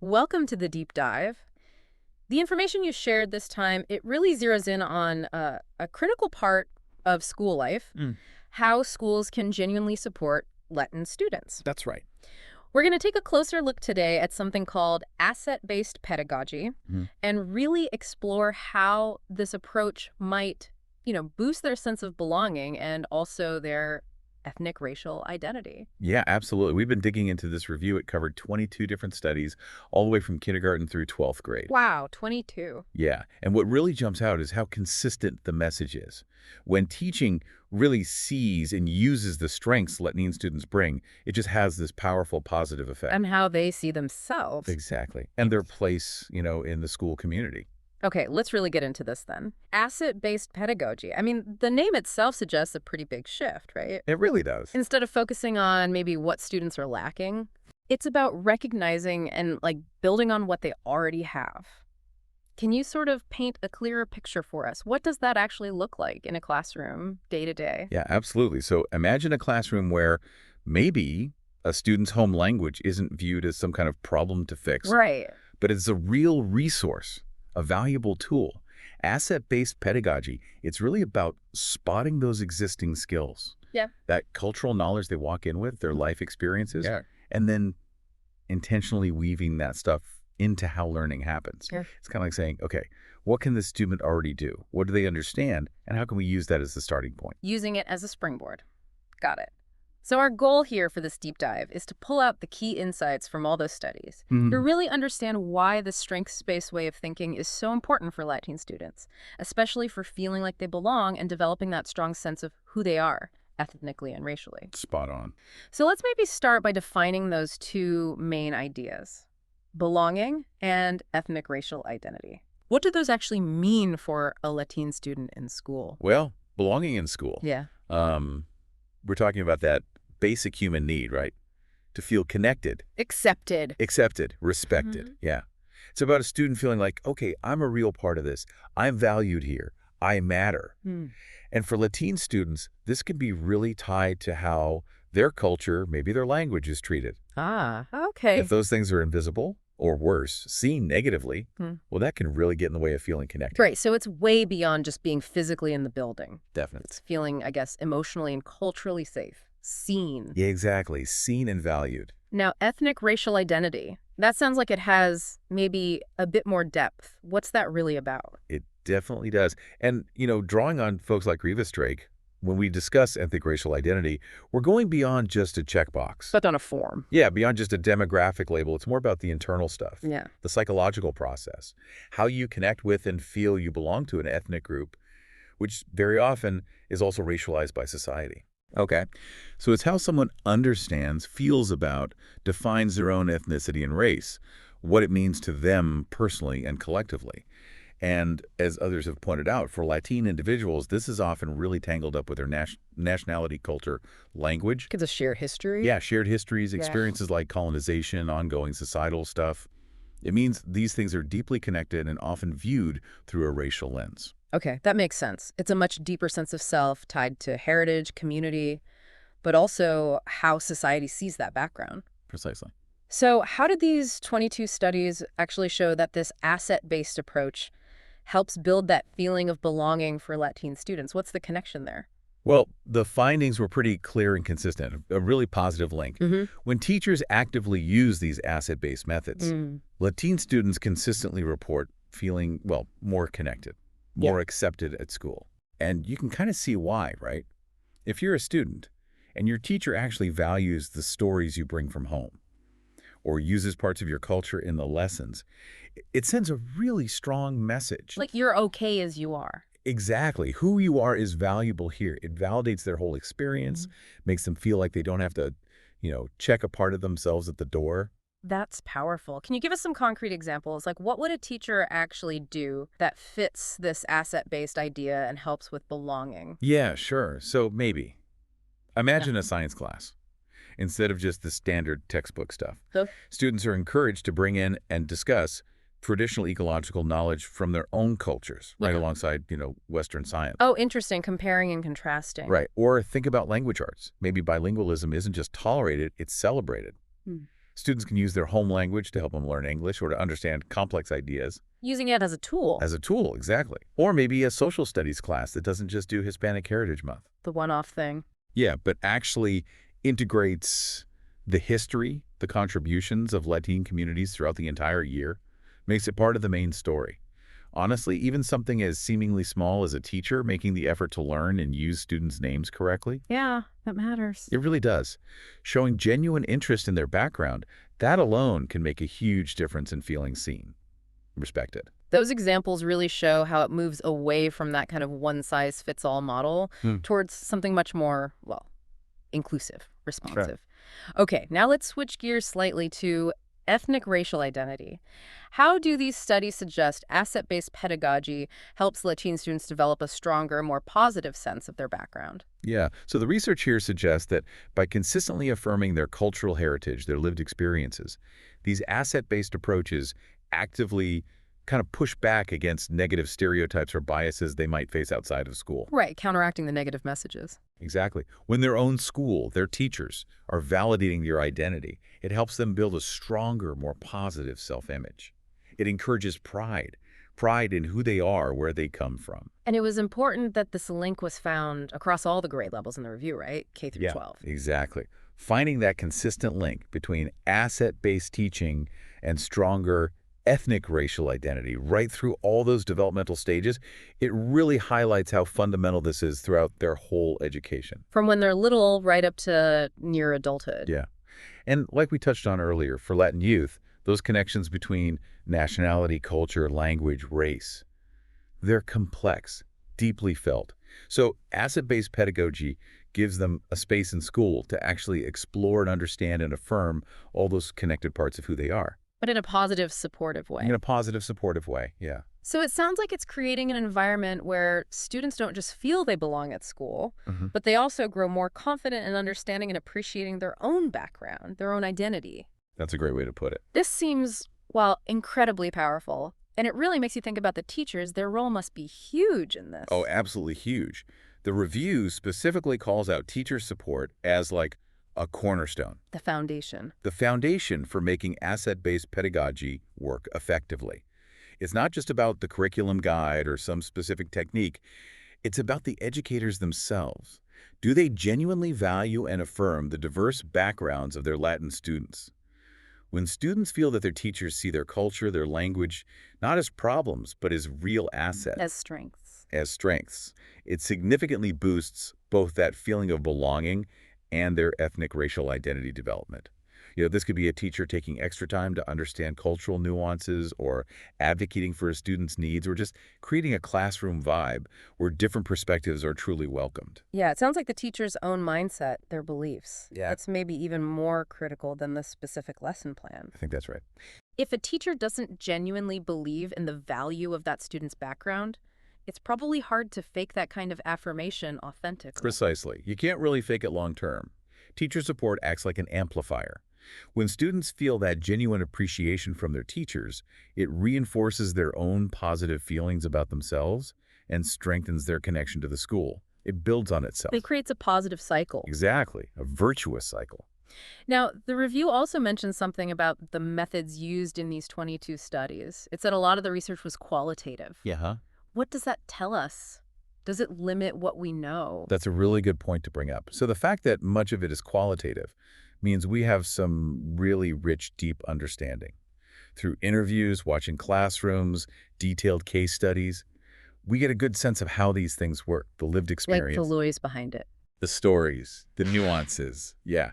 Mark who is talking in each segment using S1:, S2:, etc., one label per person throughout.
S1: Welcome to the deep dive. The information you shared this time, it really zeroes in on a critical part of school life,
S2: Mm,
S1: how schools can genuinely support Latin students.
S2: that's right.
S1: We're going to take a closer look today at something called asset-based pedagogy
S2: Mhm.
S1: and really explore how this approach might, boost their sense of belonging and also their ethnic racial identity.
S2: Yeah, absolutely. We've been digging into this review. It covered 22 different studies, all the way from kindergarten through 12th grade.
S1: Wow, 22.
S2: Yeah, and what really jumps out is how consistent the message is. When teaching really sees and uses the strengths Latine students bring, it just has this powerful positive effect.
S1: And how they see themselves.
S2: Exactly. And their place, in the school community.
S1: Okay, let's really get into this then. Asset-based pedagogy. I mean, the name itself suggests a pretty big shift, right?
S2: It really does.
S1: Instead of focusing on maybe what students are lacking, it's about recognizing and building on what they already have. Can you sort of paint a clearer picture for us? What does that actually look like in a classroom day to day?
S2: Yeah, absolutely. So imagine a classroom where maybe a student's home language isn't viewed as some kind of problem to fix,
S1: Right.
S2: but it's a real resource, a valuable tool. Asset-based pedagogy, it's really about spotting those existing skills.
S1: Yeah.
S2: That cultural knowledge they walk in with, their life experiences,
S3: Yeah.
S2: and then intentionally weaving that stuff into how learning happens.
S1: Yeah.
S2: It's kind of like saying, okay, what can the student already do? What do they understand? And how can we use that as the starting point?
S1: Using it as a springboard. Got it. So our goal here for this deep dive is to pull out the key insights from all those studies, to really understand why the strengths-based way of thinking is so important for Latin students, especially for feeling like they belong and developing that strong sense of who they are, ethnically and racially.
S2: Spot on.
S1: So let's maybe start by defining those two main ideas, belonging and ethnic racial identity. What do those actually mean for a Latin student in school?
S2: Well, belonging in school.
S1: Yeah.
S2: We're talking about that basic human need, right? To feel connected,
S1: Accepted.
S2: accepted, respected. Yeah. It's about a student feeling like, okay, I'm a real part of this. I'm valued here. I matter. And for Latine students, this can be really tied to how their culture, maybe their language, is treated.
S1: Ah, okay.
S2: If those things are invisible, or worse, seen negatively, well, that can really get in the way of feeling connected.
S1: Right, so it's way beyond just being physically in the building.
S2: Definitely.
S1: It's feeling, I guess, emotionally and culturally safe, seen.
S2: Yeah, exactly. Seen and valued.
S1: Now, ethnic racial identity, that sounds like it has maybe a bit more depth. What's that really about?
S2: It definitely does. And, drawing on folks like Rivas Drake, when we discuss ethnic racial identity, we're going beyond just a checkbox.
S1: But on a form.
S2: Yeah, beyond just a demographic label. It's more about the internal stuff,
S1: Yeah.
S2: the psychological process, how you connect with and feel you belong to an ethnic group, which very often is also racialized by society. Okay, so it's how someone understands, feels about, defines their own ethnicity and race, what it means to them personally and collectively. And as others have pointed out, for Latine individuals, this is often really tangled up with their nationality, culture, language.
S1: It's a shared history.
S2: Yeah, shared histories, experiences like colonization, ongoing societal stuff. It means these things are deeply connected and often viewed through a racial lens.
S1: Okay, that makes sense. It's a much deeper sense of self tied to heritage, community, but also how society sees that background.
S2: Precisely.
S1: So how did these 22 studies actually show that this asset-based approach helps build that feeling of belonging for Latin students? What's the connection there?
S2: Well, the findings were pretty clear and consistent, a really positive link. When teachers actively use these asset-based methods, Latine students consistently report feeling, well, more connected, more accepted at school. And you can kind of see why, right? If you're a student and your teacher actually values the stories you bring from home or uses parts of your culture in the lessons, it sends a really strong message.
S1: Like you're okay as you are.
S2: Exactly. Who you are is valuable here. It validates their whole experience, makes them feel like they don't have to, check a part of themselves at the door.
S1: That's powerful. Can you give us some concrete examples? Like what would a teacher actually do that fits this asset-based idea and helps with belonging?
S2: Yeah, sure. So maybe. Imagine a science class. Instead of just the standard textbook stuff.
S1: So?
S2: Students are encouraged to bring in and discuss traditional ecological knowledge from their own cultures, right alongside, Western science.
S1: Oh, interesting. Comparing and contrasting.
S2: Right. Or think about language arts. Maybe bilingualism isn't just tolerated, it's celebrated. Students can use their home language to help them learn English or to understand complex ideas.
S1: Using it as a tool.
S2: As a tool, exactly. Or maybe a social studies class that doesn't just do Hispanic Heritage Month.
S1: The one-off thing.
S2: Yeah, but actually integrates the history, the contributions of Latine communities throughout the entire year, makes it part of the main story. Honestly, even something as seemingly small as a teacher making the effort to learn and use students' names correctly,
S1: Yeah, that matters.
S2: it really does. Showing genuine interest in their background, that alone can make a huge difference in feeling seen, respected.
S1: Those examples really show how it moves away from that kind of one-size-fits-all model towards something much more, well, inclusive, responsive. Sure. Okay, now let's switch gears slightly to ethnic racial identity. How do these studies suggest asset-based pedagogy helps Latine students develop a stronger, more positive sense of their background?
S2: Yeah, so the research here suggests that by consistently affirming their cultural heritage, their lived experiences, these asset-based approaches actively kind of push back against negative stereotypes or biases they might face outside of school.
S1: Right, counteracting the negative messages.
S2: Exactly. When their own school, their teachers, are validating your identity, it helps them build a stronger, more positive self-image. It encourages pride in who they are, where they come from.
S1: And it was important that this link was found across all the grade levels in the review, right? K through 12.
S2: Exactly. Finding that consistent link between asset-based teaching and stronger ethnic racial identity right through all those developmental stages, it really highlights how fundamental this is throughout their whole education.
S1: From when they're little right up to near adulthood.
S2: Yeah. And like we touched on earlier, for Latin youth, those connections between nationality, culture, language, race, they're complex, deeply felt. So asset-based pedagogy gives them a space in school to actually explore and understand and affirm all those connected parts of who they are.
S1: But in a positive, supportive way.
S2: In a positive, supportive way, yeah.
S1: So it sounds like it's creating an environment where students don't just feel they belong at school, but they also grow more confident in understanding and appreciating their own background, their own identity.
S2: That's a great way to put it.
S1: This seems, well, incredibly powerful. And it really makes you think about the teachers. Their role must be huge in this.
S2: Oh, absolutely huge. The review specifically calls out teacher support as like a cornerstone.
S1: The foundation.
S2: The foundation for making asset-based pedagogy work effectively. It's not just about the curriculum guide or some specific technique. It's about the educators themselves. Do they genuinely value and affirm the diverse backgrounds of their Latin students? When students feel that their teachers see their culture, their language, not as problems, but as real assets.
S1: As strengths.
S2: It significantly boosts both that feeling of belonging and their ethnic racial identity development. This could be a teacher taking extra time to understand cultural nuances or advocating for a student's needs or just creating a classroom vibe where different perspectives are truly welcomed.
S1: Yeah, it sounds like the teacher's own mindset, their beliefs.
S2: Yeah.
S1: That's maybe even more critical than the specific lesson plan.
S2: I think that's right.
S1: If a teacher doesn't genuinely believe in the value of that student's background, it's probably hard to fake that kind of affirmation authentically.
S2: Precisely. You can't really fake it long term. Teacher support acts like an amplifier. When students feel that genuine appreciation from their teachers, it reinforces their own positive feelings about themselves and strengthens their connection to the school. It builds on itself.
S1: It creates a positive cycle.
S2: Exactly. A virtuous cycle.
S1: Now, the review also mentioned something about the methods used in these 22 studies. It said a lot of the research was qualitative.
S2: Yeah.
S1: What does that tell us? Does it limit what we know?
S2: That's a really good point to bring up. So the fact that much of it is qualitative means we have some really rich, deep understanding. Through interviews, watching classrooms, detailed case studies, we get a good sense of how these things work, the lived experience.
S1: Like the lawyers behind it.
S2: The stories, the nuances, yeah.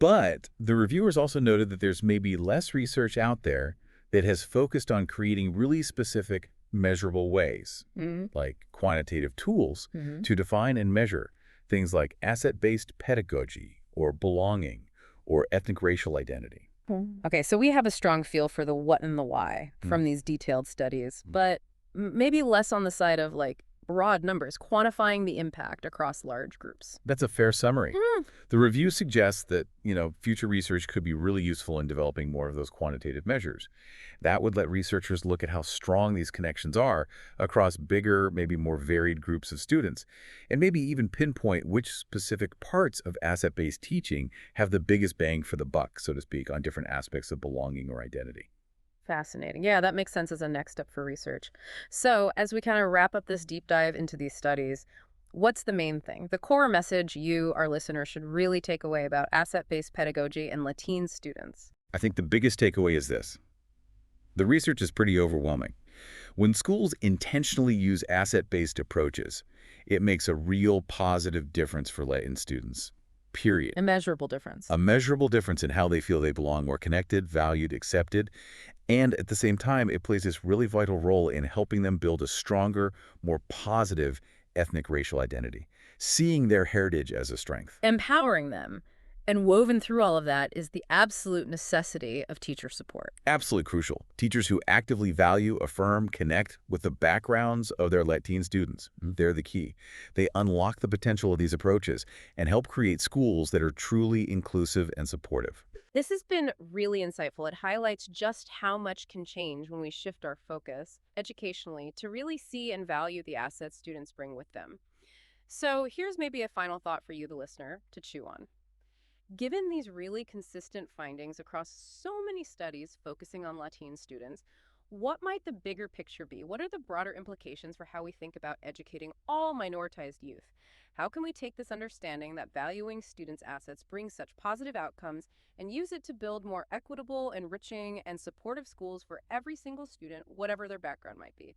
S2: But the reviewers also noted that there's maybe less research out there that has focused on creating really specific, measurable ways, like quantitative tools, to define and measure things like asset-based pedagogy, or belonging, or ethnic racial identity.
S1: Okay, so we have a strong feel for the what and the why from these detailed studies, but maybe less on the side of like broad numbers, quantifying the impact across large groups.
S2: That's a fair summary.
S1: Hmm.
S2: The review suggests that, future research could be really useful in developing more of those quantitative measures. That would let researchers look at how strong these connections are across bigger, maybe more varied groups of students, and maybe even pinpoint which specific parts of asset-based teaching have the biggest bang for the buck, so to speak, on different aspects of belonging or identity.
S1: Fascinating. Yeah, that makes sense as a next step for research. So, as we kind of wrap up this deep dive into these studies, what's the main thing? The core message you, our listeners, should really take away about asset-based pedagogy and Latine students.
S2: I think the biggest takeaway is this. The research is pretty overwhelming. When schools intentionally use asset-based approaches, it makes a real positive difference for Latin students, period.
S1: Immeasurable difference.
S2: A measurable difference in how they feel they belong, more connected, valued, accepted, and at the same time, it plays this really vital role in helping them build a stronger, more positive ethnic racial identity, seeing their heritage as a strength.
S1: Empowering them. And woven through all of that is the absolute necessity of teacher support.
S2: Absolutely crucial. Teachers who actively value, affirm, connect with the backgrounds of their Latin students, they're the key. They unlock the potential of these approaches and help create schools that are truly inclusive and supportive.
S1: This has been really insightful. It highlights just how much can change when we shift our focus educationally to really see and value the assets students bring with them. So here's maybe a final thought for you, the listener, to chew on. Given these really consistent findings across so many studies focusing on Latine students, what might the bigger picture be? What are the broader implications for how we think about educating all minoritized youth? How can we take this understanding that valuing students' assets brings such positive outcomes and use it to build more equitable, enriching, and supportive schools for every single student, whatever their background might be?